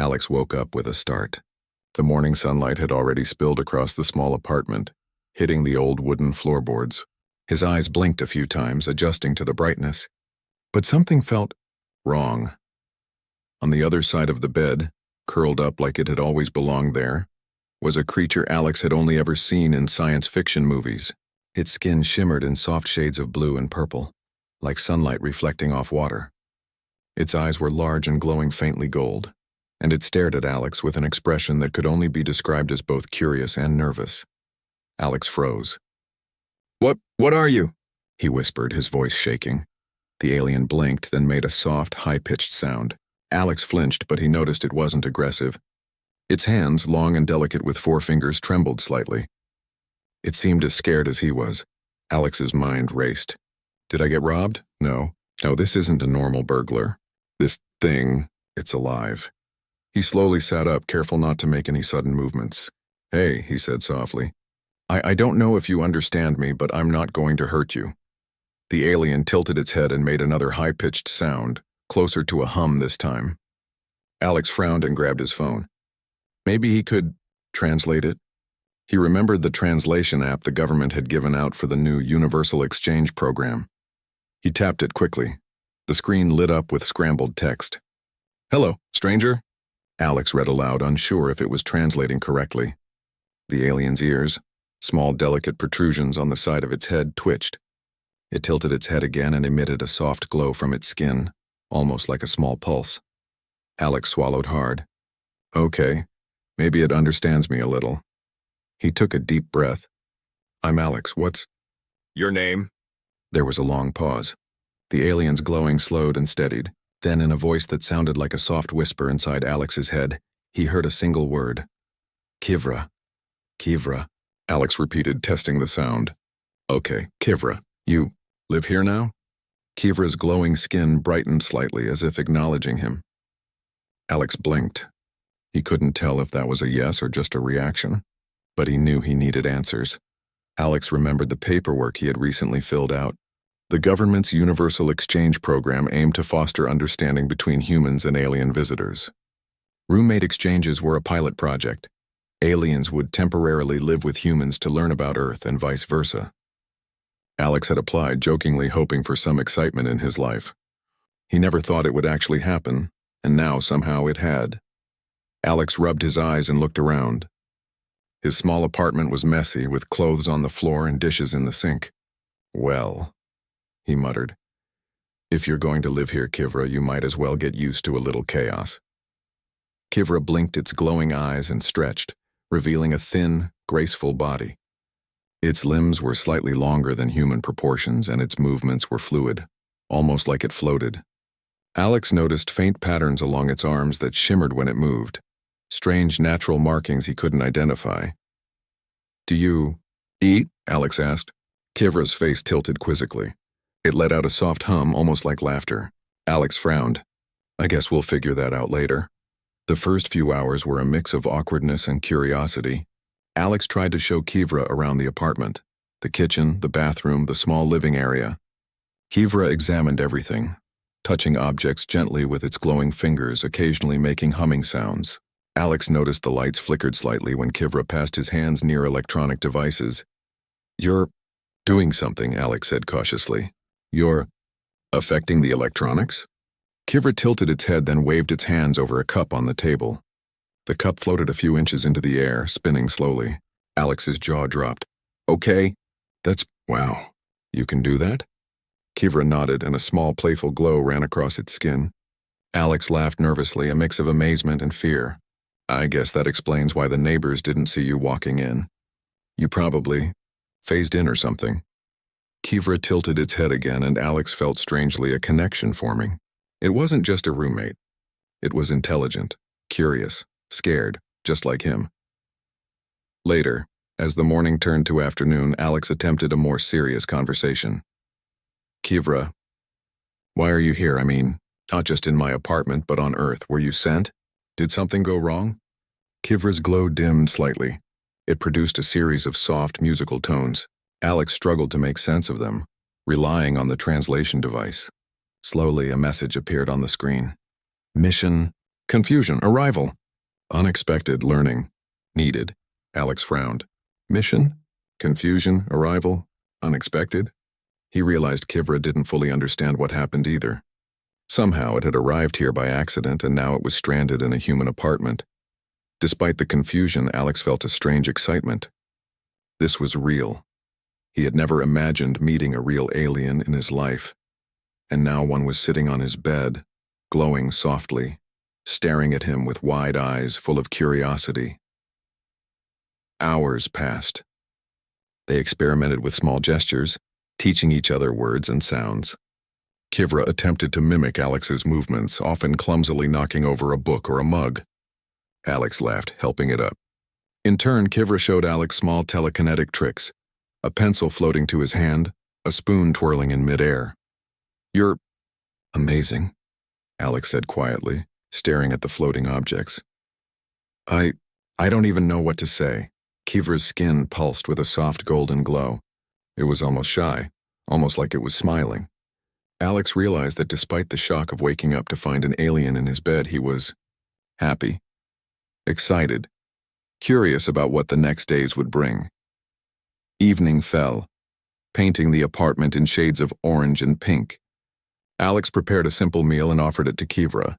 Alex woke up with a start. The morning sunlight had already spilled across the small apartment, hitting the old wooden floorboards. His eyes blinked a few times, adjusting to the brightness. But something felt wrong. On the other side of the bed, curled up like it had always belonged there, was a creature Alex had only ever seen in science fiction movies. Its skin shimmered in soft shades of blue and purple, like sunlight reflecting off water. Its eyes were large and glowing faintly gold, and it stared at Alex with an expression that could only be described as both curious and nervous. Alex froze. What are you?" he whispered, his voice shaking. The alien blinked, then made a soft, high-pitched sound. Alex flinched, but he noticed it wasn't aggressive. Its hands, long and delicate with 4 fingers, trembled slightly. It seemed as scared as he was. Alex's mind raced. Did I get robbed? No, this isn't a normal burglar. This thing, it's alive. He slowly sat up, careful not to make any sudden movements. "Hey," he said softly. I don't know if you understand me, but I'm not going to hurt you." The alien tilted its head and made another high-pitched sound, closer to a hum this time. Alex frowned and grabbed his phone. Maybe he could translate it. He remembered the translation app the government had given out for the new Universal Exchange program. He tapped it quickly. The screen lit up with scrambled text. "Hello, stranger?" Alex read aloud, unsure if it was translating correctly. The alien's ears, small delicate protrusions on the side of its head, twitched. It tilted its head again and emitted a soft glow from its skin, almost like a small pulse. Alex swallowed hard. Okay, maybe it understands me a little. He took a deep breath. "I'm Alex, what's your name?" There was a long pause. The alien's glowing slowed and steadied. Then, in a voice that sounded like a soft whisper inside Alex's head, he heard a single word. "Kivra. Kivra," Alex repeated, testing the sound. "Okay, Kivra, you live here now?" Kivra's glowing skin brightened slightly, as if acknowledging him. Alex blinked. He couldn't tell if that was a yes or just a reaction, but he knew he needed answers. Alex remembered the paperwork he had recently filled out. The government's Universal Exchange program aimed to foster understanding between humans and alien visitors. Roommate exchanges were a pilot project. Aliens would temporarily live with humans to learn about Earth and vice versa. Alex had applied, jokingly hoping for some excitement in his life. He never thought it would actually happen, and now somehow it had. Alex rubbed his eyes and looked around. His small apartment was messy, with clothes on the floor and dishes in the sink. "Well," he muttered, "if you're going to live here, Kivra, you might as well get used to a little chaos." Kivra blinked its glowing eyes and stretched, revealing a thin, graceful body. Its limbs were slightly longer than human proportions, and its movements were fluid, almost like it floated. Alex noticed faint patterns along its arms that shimmered when it moved, strange natural markings he couldn't identify. "Do you eat?" Alex asked. Kivra's face tilted quizzically. It let out a soft hum, almost like laughter. Alex frowned. "I guess we'll figure that out later." The first few hours were a mix of awkwardness and curiosity. Alex tried to show Kivra around the apartment, the kitchen, the bathroom, the small living area. Kivra examined everything, touching objects gently with its glowing fingers, occasionally making humming sounds. Alex noticed the lights flickered slightly when Kivra passed his hands near electronic devices. "You're doing something," Alex said cautiously. "You're affecting the electronics?" Kivra tilted its head, then waved its hands over a cup on the table. The cup floated a few inches into the air, spinning slowly. Alex's jaw dropped. "Okay, wow. You can do that?" Kivra nodded, and a small playful glow ran across its skin. Alex laughed nervously, a mix of amazement and fear. "I guess that explains why the neighbors didn't see you walking in. You probably phased in or something." Kivra tilted its head again, and Alex felt strangely a connection forming. It wasn't just a roommate. It was intelligent, curious, scared, just like him. Later, as the morning turned to afternoon, Alex attempted a more serious conversation. "Kivra, why are you here? I mean, not just in my apartment, but on Earth. Were you sent? Did something go wrong?" Kivra's glow dimmed slightly. It produced a series of soft musical tones. Alex struggled to make sense of them, relying on the translation device. Slowly, a message appeared on the screen. "Mission Confusion, arrival. Unexpected, learning. Needed. Alex frowned. Mission? Confusion, arrival, unexpected? He realized Kivra didn't fully understand what happened either. Somehow it had arrived here by accident and now it was stranded in a human apartment. Despite the confusion, Alex felt a strange excitement. This was real. He had never imagined meeting a real alien in his life. And now one was sitting on his bed, glowing softly, staring at him with wide eyes full of curiosity. Hours passed. They experimented with small gestures, teaching each other words and sounds. Kivra attempted to mimic Alex's movements, often clumsily knocking over a book or a mug. Alex laughed, helping it up. In turn, Kivra showed Alex small telekinetic tricks, a pencil floating to his hand, a spoon twirling in midair. "You're amazing," Alex said quietly, staring at the floating objects. I don't even know what to say." Kivra's skin pulsed with a soft golden glow. It was almost shy, almost like it was smiling. Alex realized that despite the shock of waking up to find an alien in his bed, he was happy, excited, curious about what the next days would bring. Evening fell, painting the apartment in shades of orange and pink. Alex prepared a simple meal and offered it to Kivra.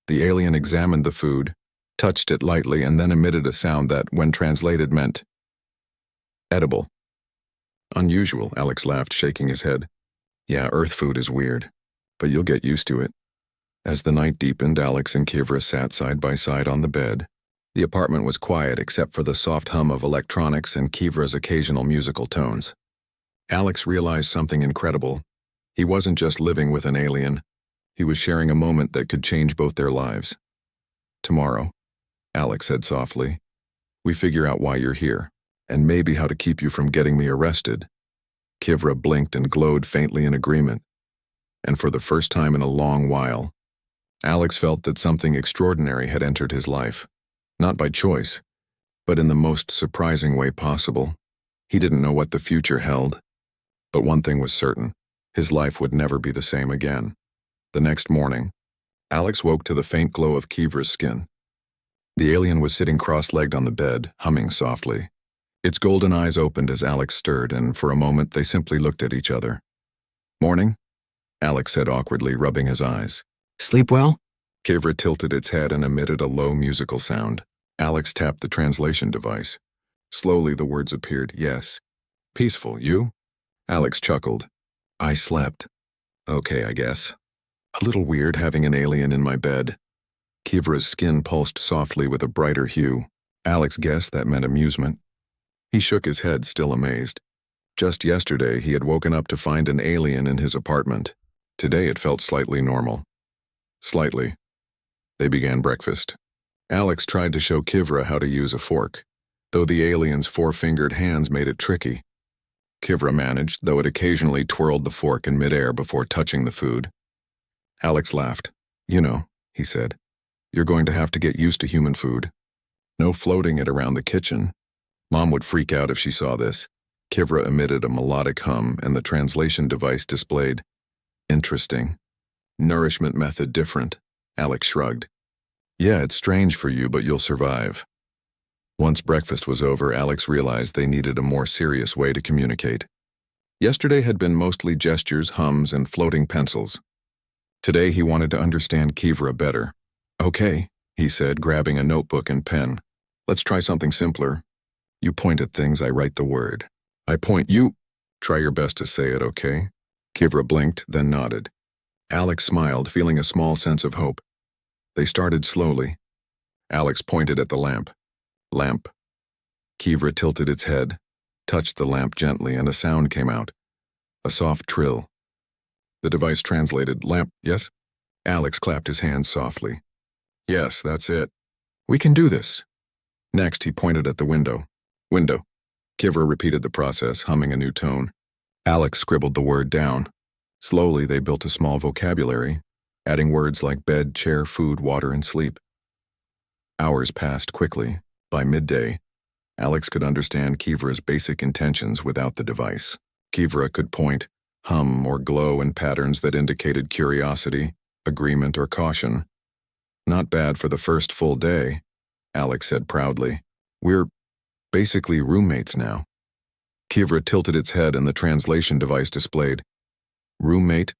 The alien examined the food, touched it lightly, and then emitted a sound that, when translated, meant edible. Unusual, Alex laughed, shaking his head. Yeah, Earth food is weird, but you'll get used to it. As the night deepened, Alex and Kivra sat side by side on the bed. The apartment was quiet except for the soft hum of electronics and Kivra's occasional musical tones. Alex realized something incredible. He wasn't just living with an alien. He was sharing a moment that could change both their lives. "Tomorrow," Alex said softly, "we figure out why you're here, and maybe how to keep you from getting me arrested." Kivra blinked and glowed faintly in agreement. And for the first time in a long while, Alex felt that something extraordinary had entered his life. Not by choice, but in the most surprising way possible. He didn't know what the future held. But one thing was certain: his life would never be the same again. The next morning, Alex woke to the faint glow of Kivra's skin. The alien was sitting cross-legged on the bed, humming softly. Its golden eyes opened as Alex stirred, and for a moment they simply looked at each other. "Morning," Alex said awkwardly, rubbing his eyes. Sleep well? Kivra tilted its head and emitted a low musical sound. Alex tapped the translation device. Slowly the words appeared. "Yes." "Peaceful, you?" Alex chuckled. "I slept." "Okay, I guess. A little weird having an alien in my bed." Kivra's skin pulsed softly with a brighter hue. Alex guessed that meant amusement. He shook his head, still amazed. Just yesterday, he had woken up to find an alien in his apartment. Today it felt slightly normal. Slightly. They began breakfast. Alex tried to show Kivra how to use a fork, though the alien's four-fingered hands made it tricky. Kivra managed, though it occasionally twirled the fork in midair before touching the food. Alex laughed. "You know," he said, "you're going to have to get used to human food. No floating it around the kitchen. Mom would freak out if she saw this." Kivra emitted a melodic hum, and the translation device displayed, "Interesting. Nourishment method different." Alex shrugged. "Yeah, it's strange for you, but you'll survive." Once breakfast was over, Alex realized they needed a more serious way to communicate. Yesterday had been mostly gestures, hums, and floating pencils. Today he wanted to understand Kivra better. "Okay," he said, grabbing a notebook and pen. "Let's try something simpler. You point at things, I write the word. I point, you try your best to say it, okay?" Kivra blinked, then nodded. Alex smiled, feeling a small sense of hope. They started slowly. Alex pointed at the lamp. "Lamp." Kivra tilted its head, touched the lamp gently, and a sound came out. A soft trill. The device translated, "Lamp, yes?" Alex clapped his hands softly. "Yes, that's it. We can do this." Next, he pointed at the window. "Window." Kivra repeated the process, humming a new tone. Alex scribbled the word down. Slowly, they built a small vocabulary, adding words like bed, chair, food, water, and sleep. Hours passed quickly. By midday, Alex could understand Kivra's basic intentions without the device. Kivra could point, hum, or glow in patterns that indicated curiosity, agreement, or caution. Not bad for the first full day, Alex said proudly. We're basically roommates now. Kivra tilted its head and the translation device displayed. Roommate?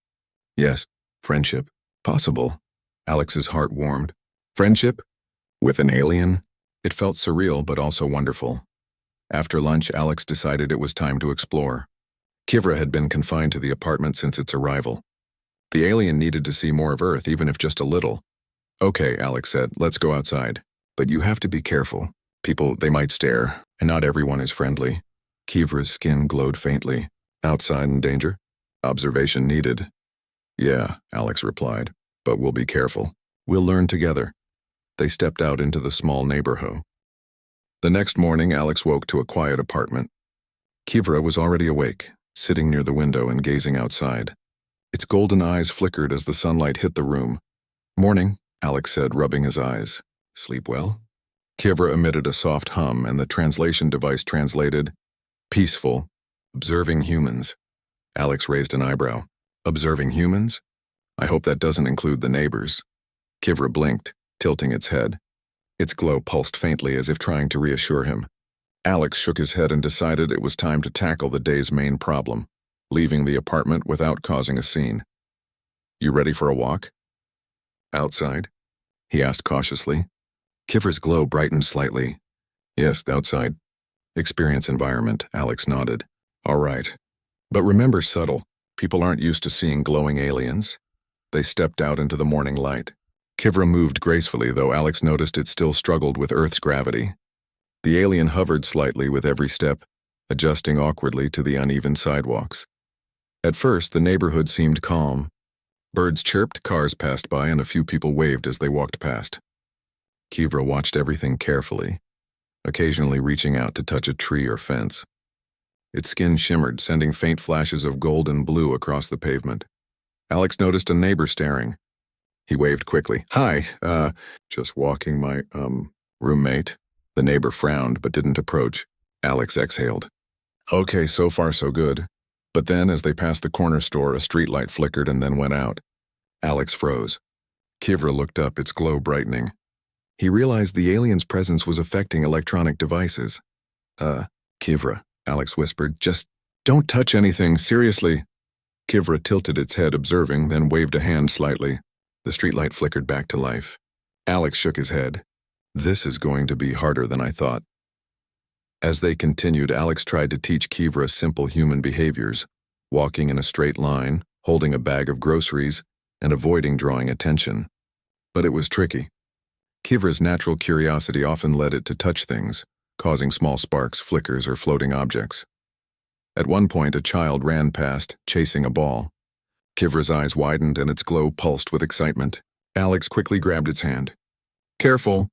Yes. Friendship. Possible. Alex's heart warmed. Friendship? With an alien? It felt surreal but also wonderful. After lunch, Alex decided it was time to explore. Kivra had been confined to the apartment since its arrival. The alien needed to see more of Earth, even if just a little. Okay, Alex said, let's go outside. But you have to be careful. People, they might stare, and not everyone is friendly. Kivra's skin glowed faintly. Outside in danger? Observation needed. Yeah, Alex replied, but we'll be careful. We'll learn together. They stepped out into the small neighborhood. The next morning, Alex woke to a quiet apartment. Kivra was already awake, sitting near the window and gazing outside. Its golden eyes flickered as the sunlight hit the room. Morning, Alex said, rubbing his eyes. Sleep well? Kivra emitted a soft hum and the translation device translated, peaceful, observing humans. Alex raised an eyebrow. Observing humans? I hope that doesn't include the neighbors. Kivra blinked, tilting its head. Its glow pulsed faintly as if trying to reassure him. Alex shook his head and decided it was time to tackle the day's main problem, leaving the apartment without causing a scene. You ready for a walk? Outside? He asked cautiously. Kivra's glow brightened slightly. Yes, outside. Experience environment, Alex nodded. All right. But remember subtle. People aren't used to seeing glowing aliens. They stepped out into the morning light. Kivra moved gracefully, though Alex noticed it still struggled with Earth's gravity. The alien hovered slightly with every step, adjusting awkwardly to the uneven sidewalks. At first, the neighborhood seemed calm. Birds chirped, cars passed by, and a few people waved as they walked past. Kivra watched everything carefully, occasionally reaching out to touch a tree or fence. Its skin shimmered, sending faint flashes of gold and blue across the pavement. Alex noticed a neighbor staring. He waved quickly. Hi, just walking my, roommate. The neighbor frowned but didn't approach. Alex exhaled. Okay, so far so good. But then, as they passed the corner store, a streetlight flickered and then went out. Alex froze. Kivra looked up, its glow brightening. He realized the alien's presence was affecting electronic devices. Kivra, Alex whispered, just don't touch anything, seriously. Kivra tilted its head, observing, then waved a hand slightly. The streetlight flickered back to life. Alex shook his head. This is going to be harder than I thought. As they continued, Alex tried to teach Kivra simple human behaviors, walking in a straight line, holding a bag of groceries, and avoiding drawing attention. But it was tricky. Kivra's natural curiosity often led it to touch things, causing small sparks, flickers, or floating objects. At one point, a child ran past, chasing a ball. Kivra's eyes widened and its glow pulsed with excitement. Alex quickly grabbed its hand. Careful!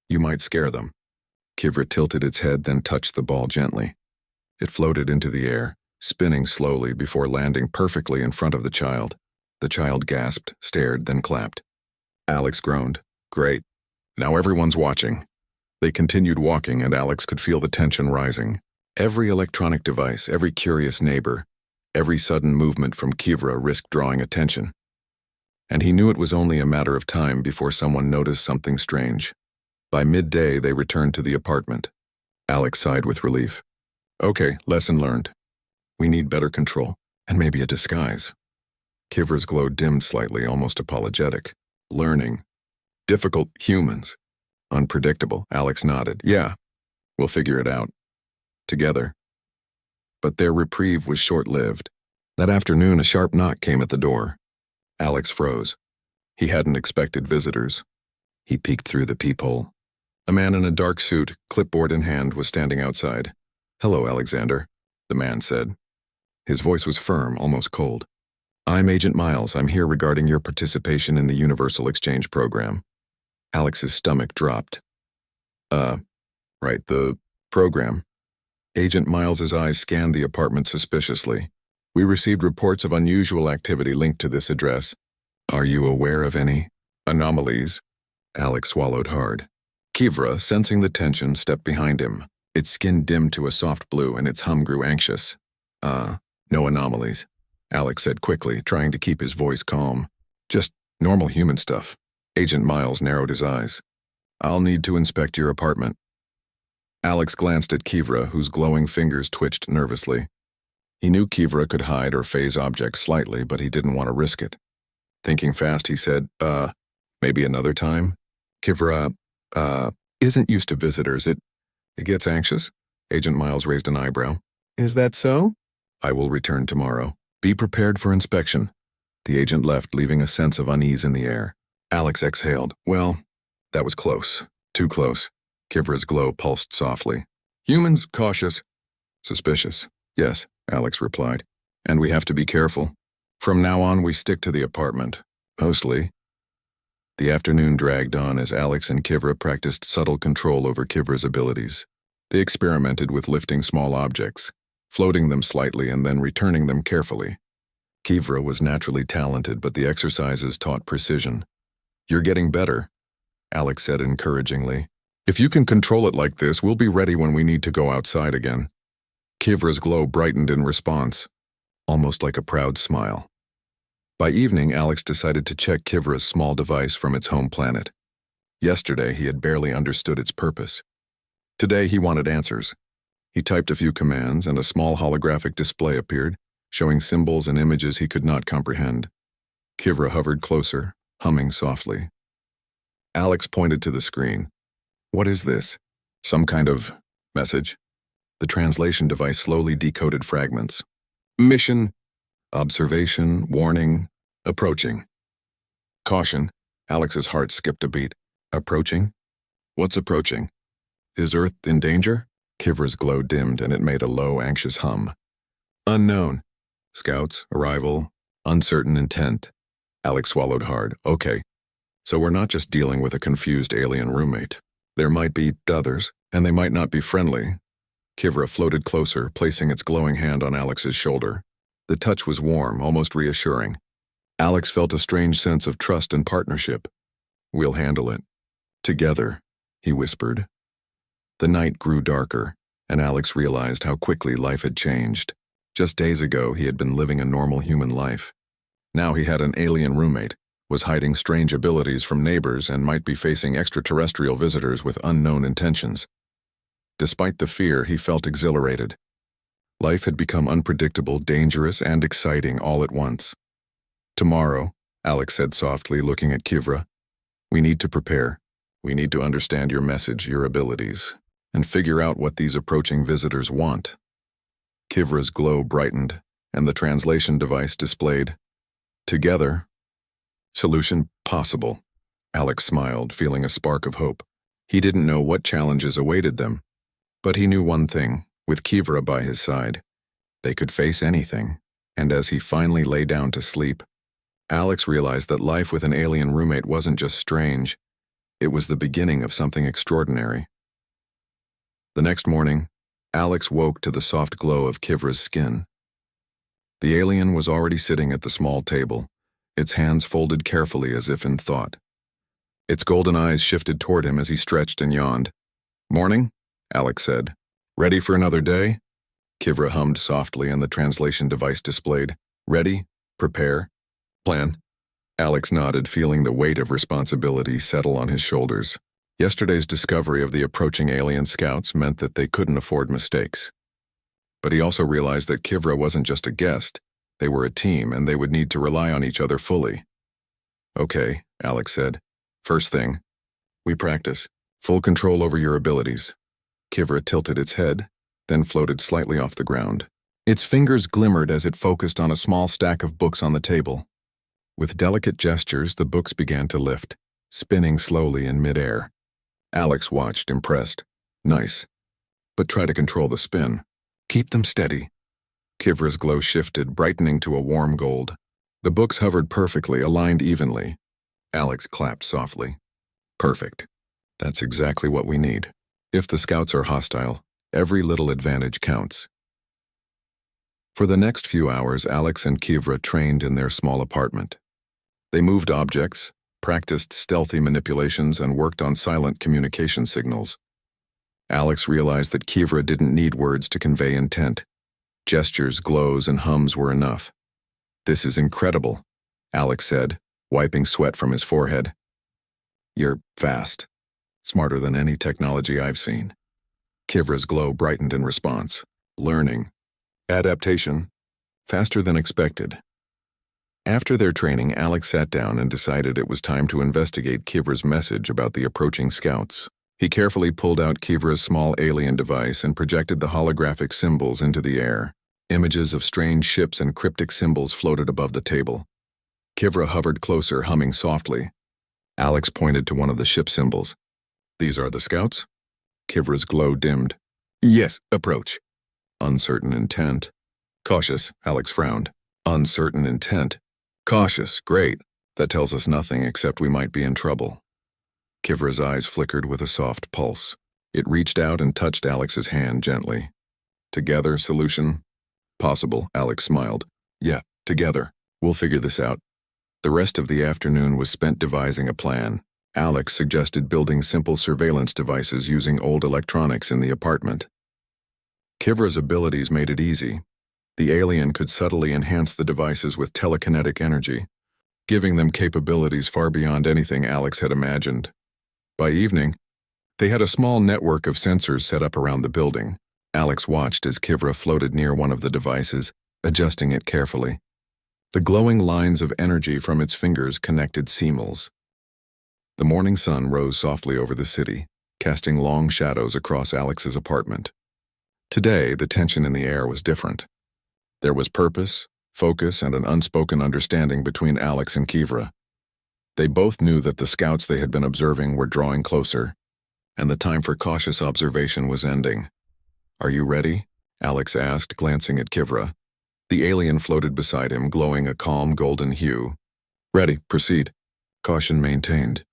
You might scare them. Kivra tilted its head, then touched the ball gently. It floated into the air, spinning slowly before landing perfectly in front of the child. The child gasped, stared, then clapped. Alex groaned. Great. Now everyone's watching. They continued walking, and Alex could feel the tension rising. Every electronic device, every curious neighbor, every sudden movement from Kivra risked drawing attention. And he knew it was only a matter of time before someone noticed something strange. By midday, they returned to the apartment. Alex sighed with relief. Okay, lesson learned. We need better control, and maybe a disguise. Kivra's glow dimmed slightly, almost apologetic. Learning. Difficult humans. Unpredictable, Alex nodded. Yeah, we'll figure it out. Together. But their reprieve was short-lived. That afternoon, a sharp knock came at the door. Alex froze. He hadn't expected visitors. He peeked through the peephole. A man in a dark suit, clipboard in hand, was standing outside. Hello, Alexander, the man said. His voice was firm, almost cold. I'm Agent Miles. I'm here regarding your participation in the Universal Exchange Program. Alex's stomach dropped. Right, the program. Agent Miles's eyes scanned the apartment suspiciously. We received reports of unusual activity linked to this address. Are you aware of any anomalies? Alex swallowed hard. Kivra, sensing the tension, stepped behind him. Its skin dimmed to a soft blue and its hum grew anxious. No anomalies, Alex said quickly, trying to keep his voice calm. Just normal human stuff. Agent Miles narrowed his eyes. I'll need to inspect your apartment. Alex glanced at Kivra, whose glowing fingers twitched nervously. He knew Kivra could hide or phase objects slightly, but he didn't want to risk it. Thinking fast, he said, maybe another time? Kivra, isn't used to visitors. It gets anxious? Agent Miles raised an eyebrow. Is that so? I will return tomorrow. Be prepared for inspection. The agent left, leaving a sense of unease in the air. Alex exhaled. Well, that was close. Too close. Kivra's glow pulsed softly. Humans, cautious. Suspicious. Yes, Alex replied. And we have to be careful. From now on, we stick to the apartment. Mostly. The afternoon dragged on as Alex and Kivra practiced subtle control over Kivra's abilities. They experimented with lifting small objects, floating them slightly and then returning them carefully. Kivra was naturally talented, but the exercises taught precision. You're getting better, Alex said encouragingly. If you can control it like this, we'll be ready when we need to go outside again. Kivra's glow brightened in response, almost like a proud smile. By evening, Alex decided to check Kivra's small device from its home planet. Yesterday, he had barely understood its purpose. Today, he wanted answers. He typed a few commands, and a small holographic display appeared, showing symbols and images he could not comprehend. Kivra hovered closer, humming softly. Alex pointed to the screen. What is this? Some kind of message? The translation device slowly decoded fragments. Mission, observation, warning, approaching. Caution. Alex's heart skipped a beat. Approaching? What's approaching? Is Earth in danger? Kivra's glow dimmed and it made a low, anxious hum. Unknown. Scouts, arrival, uncertain intent. Alex swallowed hard. Okay. So we're not just dealing with a confused alien roommate. There might be others, and they might not be friendly. Kivra floated closer, placing its glowing hand on Alex's shoulder. The touch was warm, almost reassuring. Alex felt a strange sense of trust and partnership. We'll handle it. Together, he whispered. The night grew darker, and Alex realized how quickly life had changed. Just days ago, he had been living a normal human life. Now he had an alien roommate, was hiding strange abilities from neighbors, and might be facing extraterrestrial visitors with unknown intentions. Despite the fear, he felt exhilarated. Life had become unpredictable, dangerous, and exciting all at once. Tomorrow, Alex said softly, looking at Kivra, we need to prepare. We need to understand your message, your abilities, and figure out what these approaching visitors want. Kivra's glow brightened, and the translation device displayed, together, solution possible. Alex smiled, feeling a spark of hope. He didn't know what challenges awaited them, but he knew one thing, with Kivra by his side. They could face anything, and as he finally lay down to sleep, Alex realized that life with an alien roommate wasn't just strange, it was the beginning of something extraordinary. The next morning, Alex woke to the soft glow of Kivra's skin. The alien was already sitting at the small table, its hands folded carefully as if in thought. Its golden eyes shifted toward him as he stretched and yawned. Morning, Alex said. Ready for another day? Kivra hummed softly and the translation device displayed. Ready, prepare, plan. Alex nodded, feeling the weight of responsibility settle on his shoulders. Yesterday's discovery of the approaching alien scouts meant that they couldn't afford mistakes. But he also realized that Kivra wasn't just a guest. They were a team, and they would need to rely on each other fully. Okay, Alex said. First thing, we practice. Full control over your abilities. Kivra tilted its head, then floated slightly off the ground. Its fingers glimmered as it focused on a small stack of books on the table. With delicate gestures, the books began to lift, spinning slowly in midair. Alex watched, impressed. Nice. But try to control the spin. Keep them steady. Kivra's glow shifted, brightening to a warm gold. The books hovered perfectly, aligned evenly. Alex clapped softly. Perfect. That's exactly what we need. If the scouts are hostile, every little advantage counts. For the next few hours, Alex and Kivra trained in their small apartment. They moved objects, practiced stealthy manipulations, and worked on silent communication signals. Alex realized that Kivra didn't need words to convey intent. Gestures, glows, and hums were enough. This is incredible, Alex said, wiping sweat from his forehead. You're fast. Smarter than any technology I've seen. Kivra's glow brightened in response. Learning. Adaptation. Faster than expected. After their training, Alex sat down and decided it was time to investigate Kivra's message about the approaching scouts. He carefully pulled out Kivra's small alien device and projected the holographic symbols into the air. Images of strange ships and cryptic symbols floated above the table. Kivra hovered closer, humming softly. Alex pointed to one of the ship symbols. These are the scouts? Kivra's glow dimmed. Yes, approach. Uncertain intent. Cautious, Alex frowned. Uncertain intent. Cautious, great. That tells us nothing except we might be in trouble. Kivra's eyes flickered with a soft pulse. It reached out and touched Alex's hand gently. Together, solution? Possible, Alex smiled. Yeah, together. We'll figure this out. The rest of the afternoon was spent devising a plan. Alex suggested building simple surveillance devices using old electronics in the apartment. Kivra's abilities made it easy. The alien could subtly enhance the devices with telekinetic energy, giving them capabilities far beyond anything Alex had imagined. By evening, they had a small network of sensors set up around the building. Alex watched as Kivra floated near one of the devices, adjusting it carefully. The glowing lines of energy from its fingers connected seamless. The morning sun rose softly over the city, casting long shadows across Alex's apartment. Today, the tension in the air was different. There was purpose, focus, and an unspoken understanding between Alex and Kivra. They both knew that the scouts they had been observing were drawing closer, and the time for cautious observation was ending. Are you ready? Alex asked, glancing at Kivra. The alien floated beside him, glowing a calm golden hue. Ready, proceed. Caution maintained.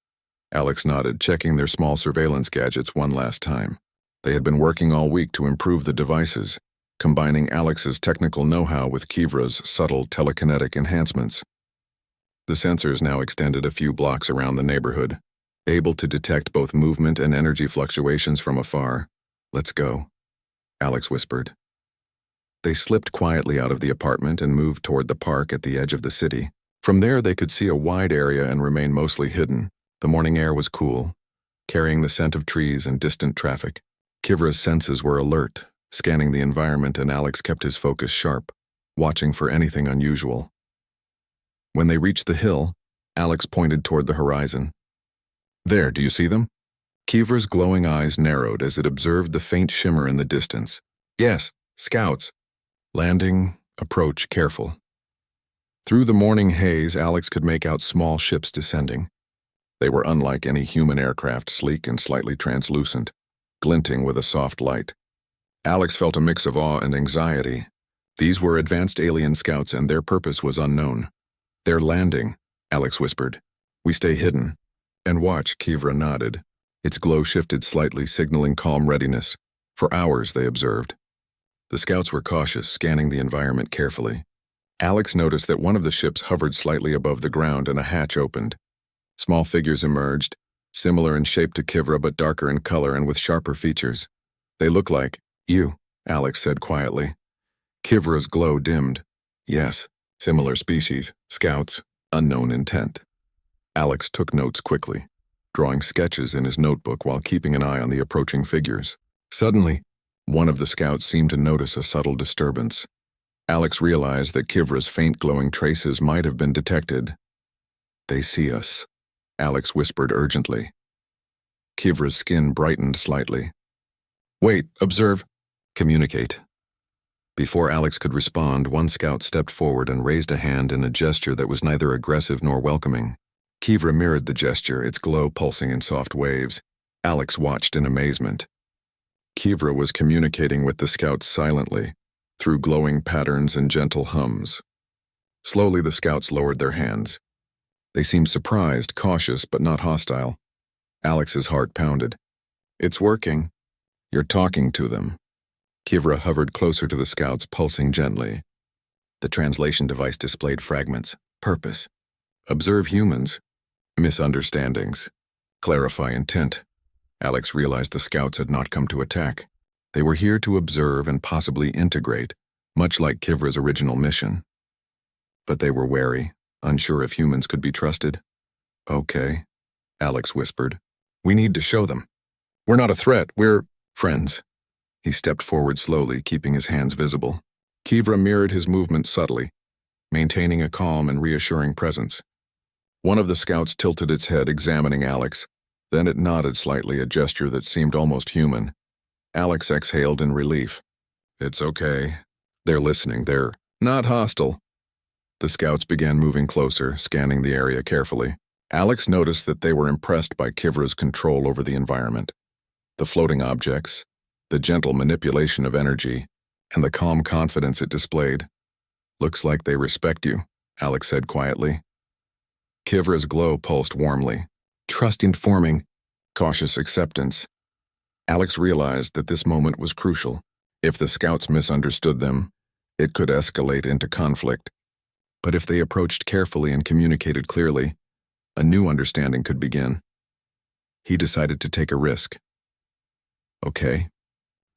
Alex nodded, checking their small surveillance gadgets one last time. They had been working all week to improve the devices, combining Alex's technical know-how with Kivra's subtle telekinetic enhancements. The sensors now extended a few blocks around the neighborhood, able to detect both movement and energy fluctuations from afar. Let's go, Alex whispered. They slipped quietly out of the apartment and moved toward the park at the edge of the city. From there, they could see a wide area and remain mostly hidden. The morning air was cool, carrying the scent of trees and distant traffic. Kivra's senses were alert, scanning the environment, and Alex kept his focus sharp, watching for anything unusual. When they reached the hill, Alex pointed toward the horizon. There, do you see them? Kivra's glowing eyes narrowed as it observed the faint shimmer in the distance. Yes, scouts. Landing, approach careful. Through the morning haze, Alex could make out small ships descending. They were unlike any human aircraft, sleek and slightly translucent, glinting with a soft light. Alex felt a mix of awe and anxiety. These were advanced alien scouts, and their purpose was unknown. They're landing, Alex whispered. We stay hidden. And watch, Kivra nodded. Its glow shifted slightly, signaling calm readiness. For hours, they observed. The scouts were cautious, scanning the environment carefully. Alex noticed that one of the ships hovered slightly above the ground and a hatch opened. Small figures emerged, similar in shape to Kivra but darker in color and with sharper features. They look like you, Alex said quietly. Kivra's glow dimmed. Yes, similar species, scouts, unknown intent. Alex took notes quickly, drawing sketches in his notebook while keeping an eye on the approaching figures. Suddenly, one of the scouts seemed to notice a subtle disturbance. Alex realized that Kivra's faint glowing traces might have been detected. They see us, Alex whispered urgently. Kivra's skin brightened slightly. Wait, observe, communicate. Before Alex could respond, one scout stepped forward and raised a hand in a gesture that was neither aggressive nor welcoming. Kivra mirrored the gesture, its glow pulsing in soft waves. Alex watched in amazement. Kivra was communicating with the scouts silently, through glowing patterns and gentle hums. Slowly, the scouts lowered their hands. They seemed surprised, cautious, but not hostile. Alex's heart pounded. It's working. You're talking to them. Kivra hovered closer to the scouts, pulsing gently. The translation device displayed fragments. Purpose. Observe humans. Misunderstandings. Clarify intent. Alex realized the scouts had not come to attack. They were here to observe and possibly integrate, much like Kivra's original mission. But they were wary, unsure if humans could be trusted. Okay, Alex whispered. "We need to show them. We're not a threat, we're friends." He stepped forward slowly, keeping his hands visible. Kivra mirrored his movements subtly, maintaining a calm and reassuring presence. One of the scouts tilted its head, examining Alex. Then it nodded slightly, a gesture that seemed almost human. Alex exhaled in relief. "It's okay. They're listening. They're not hostile." The scouts began moving closer, scanning the area carefully. Alex noticed that they were impressed by Kivra's control over the environment. The floating objects, the gentle manipulation of energy, and the calm confidence it displayed. "Looks like they respect you," Alex said quietly. Kivra's glow pulsed warmly. Trust informing, cautious acceptance. Alex realized that this moment was crucial. If the scouts misunderstood them, it could escalate into conflict. But if they approached carefully and communicated clearly, a new understanding could begin. He decided to take a risk. "Okay.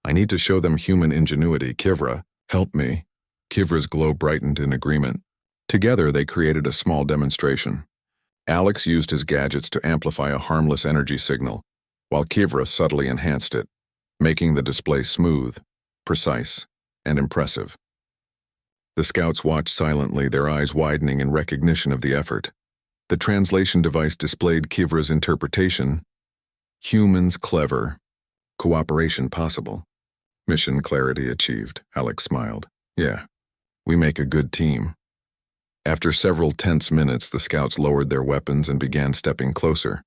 I need to show them human ingenuity. Kivra, help me." Kivra's glow brightened in agreement. Together they created a small demonstration. Alex used his gadgets to amplify a harmless energy signal, while Kivra subtly enhanced it, making the display smooth, precise, and impressive. The scouts watched silently, their eyes widening in recognition of the effort. The translation device displayed Kivra's interpretation. "Humans clever. Cooperation possible. Mission clarity achieved," Alex smiled. "Yeah, we make a good team." After several tense minutes, the scouts lowered their weapons and began stepping closer.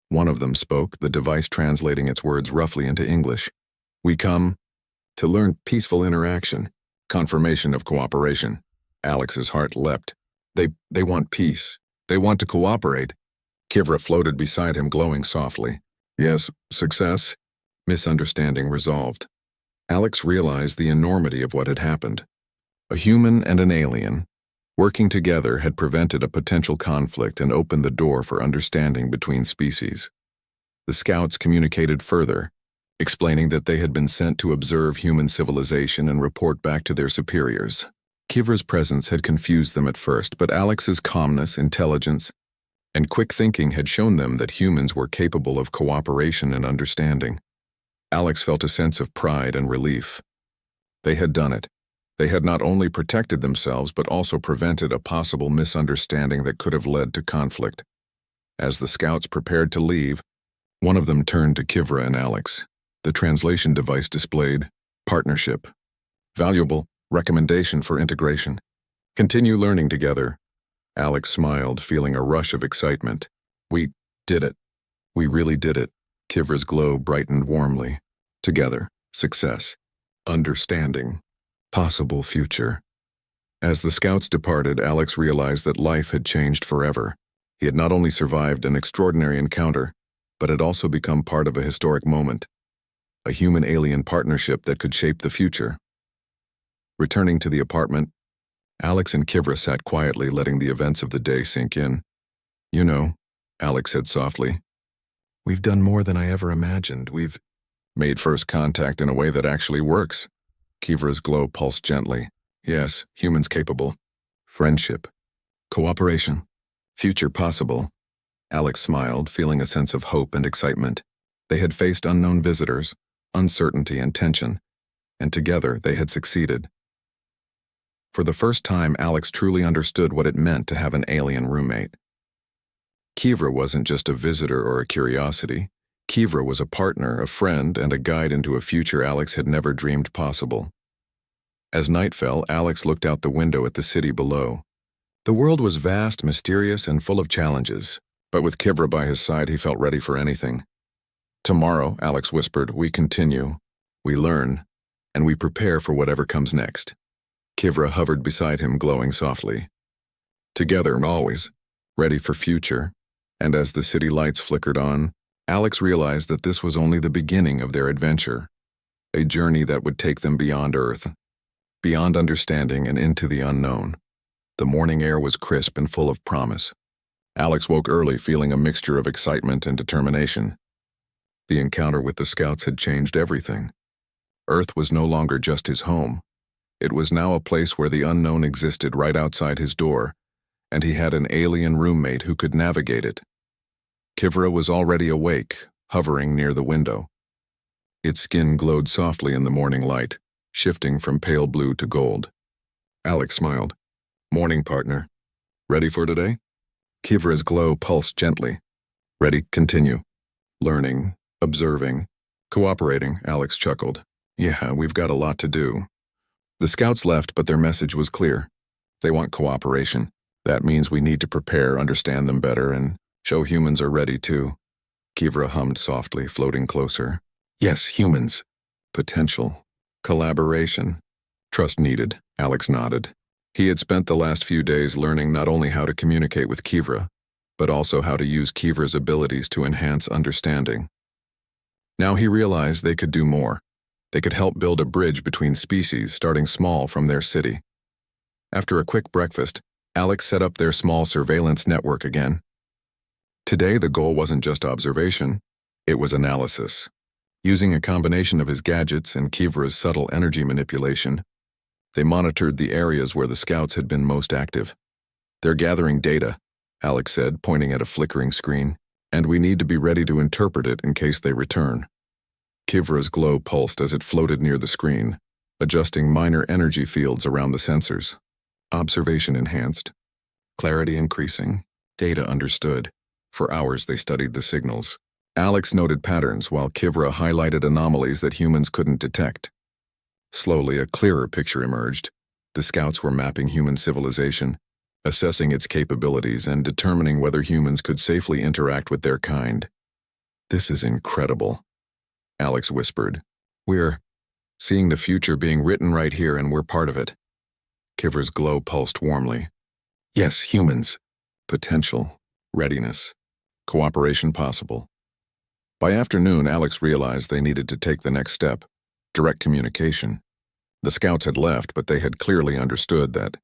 One of them spoke, the device translating its words roughly into English. "We come to learn peaceful interaction, confirmation of cooperation." Alex's heart leapt. They want peace. They want to cooperate. Kivra floated beside him, glowing softly. "Yes, success." Misunderstanding resolved. Alex realized the enormity of what had happened. A human and an alien, working together, had prevented a potential conflict and opened the door for understanding between species. The scouts communicated further, explaining that they had been sent to observe human civilization and report back to their superiors. Kivra's presence had confused them at first, but Alex's calmness, intelligence, and quick thinking had shown them that humans were capable of cooperation and understanding. Alex felt a sense of pride and relief. They had done it. They had not only protected themselves but also prevented a possible misunderstanding that could have led to conflict. As the scouts prepared to leave, one of them turned to Kivra and Alex. The translation device displayed, "Partnership. Valuable recommendation for integration. Continue learning together." Alex smiled, feeling a rush of excitement. "We did it. We really did it." Kivra's glow brightened warmly. Together, success, understanding, possible future. As the scouts departed, Alex realized that life had changed forever. He had not only survived an extraordinary encounter, but had also become part of a historic moment, a human-alien partnership that could shape the future. Returning to the apartment, Alex and Kivra sat quietly, letting the events of the day sink in. "You know," Alex said softly, "we've done more than I ever imagined. We've made first contact in a way that actually works." Kivra's glow pulsed gently. "Yes, humans capable. Friendship. Cooperation. Future possible." Alex smiled, feeling a sense of hope and excitement. They had faced unknown visitors, uncertainty and tension, and together they had succeeded. For the first time, Alex truly understood what it meant to have an alien roommate. Kivra wasn't just a visitor or a curiosity. Kivra was a partner, a friend, and a guide into a future Alex had never dreamed possible. As night fell, Alex looked out the window at the city below. The world was vast, mysterious, and full of challenges, but with Kivra by his side, he felt ready for anything. "Tomorrow," Alex whispered, "we continue, we learn, and we prepare for whatever comes next." Kivra hovered beside him, glowing softly. Together and always, ready for future. And as the city lights flickered on, Alex realized that this was only the beginning of their adventure, a journey that would take them beyond Earth, beyond understanding and into the unknown. The morning air was crisp and full of promise. Alex woke early, feeling a mixture of excitement and determination. The encounter with the scouts had changed everything. Earth was no longer just his home. It was now a place where the unknown existed right outside his door, and he had an alien roommate who could navigate it. Kivra was already awake, hovering near the window. Its skin glowed softly in the morning light, shifting from pale blue to gold. Alex smiled. "Morning, partner. Ready for today?" Kivra's glow pulsed gently. "Ready, continue." "Learning, observing, cooperating," Alex chuckled. "Yeah, we've got a lot to do." The scouts left, but their message was clear. They want cooperation. That means we need to prepare, understand them better, and show humans are ready too. Kivra hummed softly, floating closer. "Yes, humans. Potential. Collaboration. Trust needed," Alex nodded. He had spent the last few days learning not only how to communicate with Kivra, but also how to use Kivra's abilities to enhance understanding. Now he realized they could do more. They could help build a bridge between species, starting small from their city. After a quick breakfast, Alex set up their small surveillance network again. Today the goal wasn't just observation, it was analysis. Using a combination of his gadgets and Kivra's subtle energy manipulation, they monitored the areas where the scouts had been most active. "They're gathering data," Alex said, pointing at a flickering screen, "and we need to be ready to interpret it in case they return." Kivra's glow pulsed as it floated near the screen, adjusting minor energy fields around the sensors. Observation enhanced, clarity increasing, data understood. For hours they studied the signals. Alex noted patterns while Kivra highlighted anomalies that humans couldn't detect. Slowly, a clearer picture emerged. The scouts were mapping human civilization, assessing its capabilities and determining whether humans could safely interact with their kind. "This is incredible," Alex whispered. "We're seeing the future being written right here, and we're part of it." Kivra's glow pulsed warmly. "Yes, humans. Potential. Readiness. Cooperation possible." By afternoon, Alex realized they needed to take the next step: direct communication. The scouts had left, but they had clearly understood that